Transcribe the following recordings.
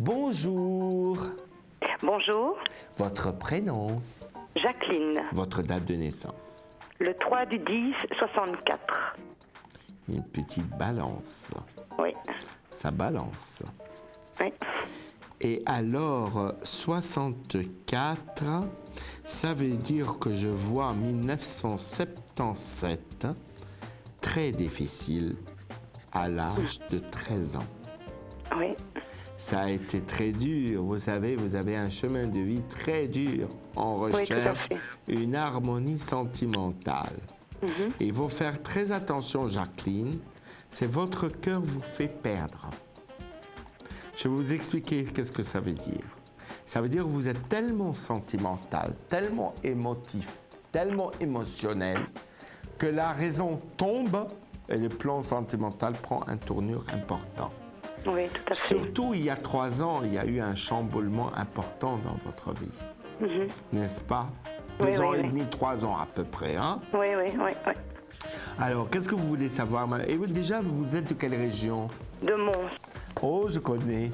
Bonjour. Bonjour. Votre prénom? Jacqueline. Votre date de naissance? Le 3 du 10, 64. Une petite balance. Oui. Ça balance. Oui. Et alors, 64, ça veut dire que je vois 1977, très difficile, à l'âge de 13 ans. Oui. Ça a été très dur. Vous savez, vous avez un chemin de vie très dur. On recherche une harmonie sentimentale. Il faut faire très attention, Jacqueline. C'est votre cœur vous fait perdre. Je vais vous expliquer qu'est-ce que ça veut dire. Ça veut dire que vous êtes tellement sentimental, tellement émotif, tellement émotionnel, que la raison tombe et le plan sentimental prend un tournure important. Oui, tout à fait. Surtout, il y a 3 ans, il y a eu un chamboulement important dans votre vie. N'est-ce pas? 2 ans et demi, 3 ans à peu près, hein? Oui. Alors, qu'est-ce que vous voulez savoir? Et vous, déjà, vous êtes de quelle région? De Mons. Oh, je connais.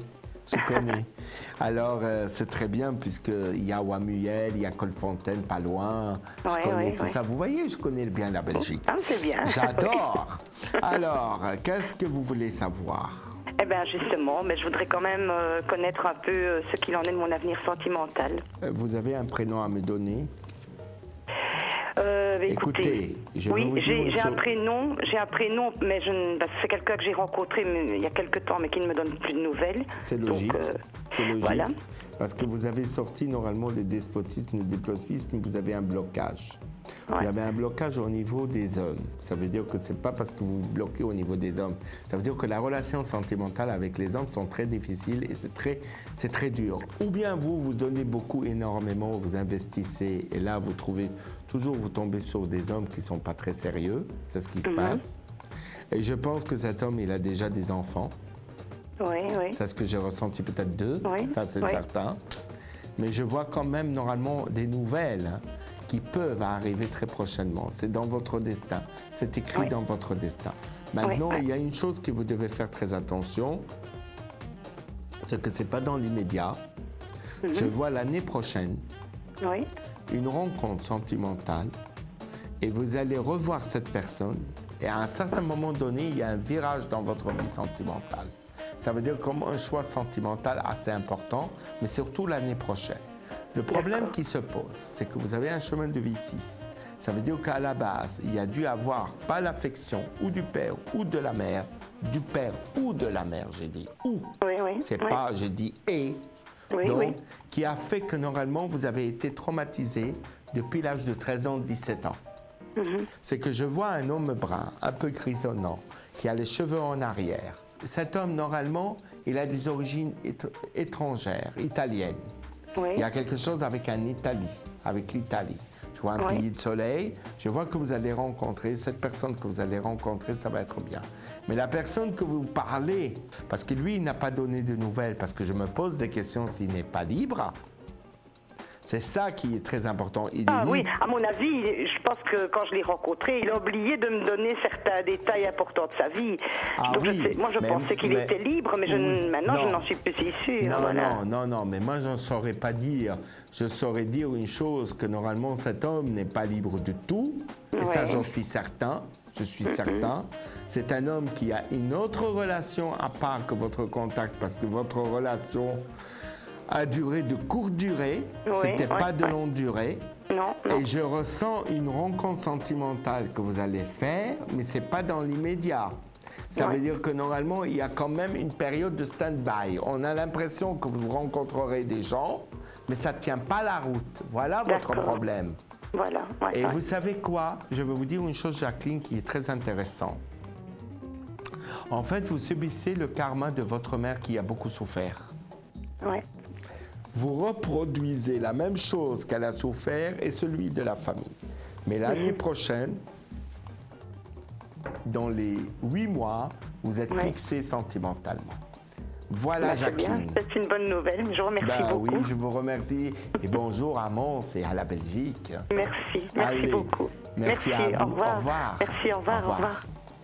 Alors, c'est très bien, puisqu'il y a Wamuyel, il y a Colfontaine, pas loin. Je connais tout ça. Vous voyez, je connais bien la Belgique. Ah, c'est bien. J'adore. Alors, qu'est-ce que vous voulez savoir? Eh bien, justement, mais je voudrais quand même connaître un peu ce qu'il en est de mon avenir sentimental. Vous avez un prénom à me donner? Écoutez, je vais vous dire j'ai un prénom, mais c'est quelqu'un que j'ai rencontré il y a quelque temps, mais qui ne me donne plus de nouvelles. C'est logique. C'est logique. Voilà. Parce que vous avez sorti normalement le despotisme, le déplotisme, vous avez un blocage. Ouais. Vous avez un blocage au niveau des hommes. Ça veut dire que c'est pas parce que vous vous bloquez au niveau des hommes. Ça veut dire que la relation sentimentale avec les hommes sont très difficiles et c'est très dur. Ou bien vous donnez beaucoup, énormément, vous investissez et là vous tombez sur des hommes qui sont pas très sérieux. C'est ce qui se passe. Et je pense que cet homme, il a déjà des enfants. Oui. C'est ce que j'ai ressenti, peut-être 2, ça c'est certain. Mais je vois quand même normalement des nouvelles qui peuvent arriver très prochainement. C'est dans votre destin, c'est écrit dans votre destin. Maintenant, il y a une chose que vous devez faire très attention, c'est que ce n'est pas dans l'immédiat. Je vois l'année prochaine une rencontre sentimentale et vous allez revoir cette personne et à un certain moment donné, il y a un virage dans votre vie sentimentale. Ça veut dire comme un choix sentimental assez important, mais surtout l'année prochaine. Le problème qui se pose, c'est que vous avez un chemin de vie 6. Ça veut dire qu'à la base, il y a dû avoir pas l'affection ou du père ou de la mère, du père ou de la mère, j'ai dit ou. C'est pas, j'ai dit et. Donc, qui a fait que normalement, vous avez été traumatisé depuis l'âge de 13 ans, 17 ans. C'est que je vois un homme brun, un peu grisonnant, qui a les cheveux en arrière. Cet homme, normalement, il a des origines étrangères, italiennes. Il y a quelque chose avec l'Italie. Je vois un pays de soleil, je vois que vous allez rencontrer, cette personne que vous allez rencontrer, ça va être bien. Mais la personne que vous parlez, parce que lui, il n'a pas donné de nouvelles, parce que je me pose des questions s'il n'est pas libre, c'est ça qui est très important. Oui, à mon avis, je pense que quand je l'ai rencontré, il a oublié de me donner certains détails importants de sa vie. Donc moi, je pensais qu'il était libre, mais maintenant, je n'en suis plus si sûre. Non, mais moi, je ne saurais pas dire. Je saurais dire une chose, que normalement, cet homme n'est pas libre du tout. Et ça, j'en suis certain. Je suis certain. C'est un homme qui a une autre relation à part que votre contact, parce que votre relation a duré de courte durée, c'était pas de longue durée. Non. Et je ressens une rencontre sentimentale que vous allez faire, mais c'est pas dans l'immédiat. Ça veut dire que normalement, il y a quand même une période de stand-by. On a l'impression que vous rencontrerez des gens, mais ça ne tient pas la route. Voilà votre problème. Voilà. Et vous savez quoi? Je vais vous dire une chose, Jacqueline, qui est très intéressante. En fait, vous subissez le karma de votre mère qui a beaucoup souffert. Vous reproduisez la même chose qu'elle a souffert et celui de la famille. Mais l'année prochaine, dans les 8 mois, vous êtes fixé sentimentalement. Voilà, Jacqueline. C'est une bonne nouvelle. Je vous remercie beaucoup. Oui, je vous remercie. Et bonjour à Mons et à la Belgique. Merci beaucoup. Merci à vous. Au revoir. Au revoir. Merci, au revoir.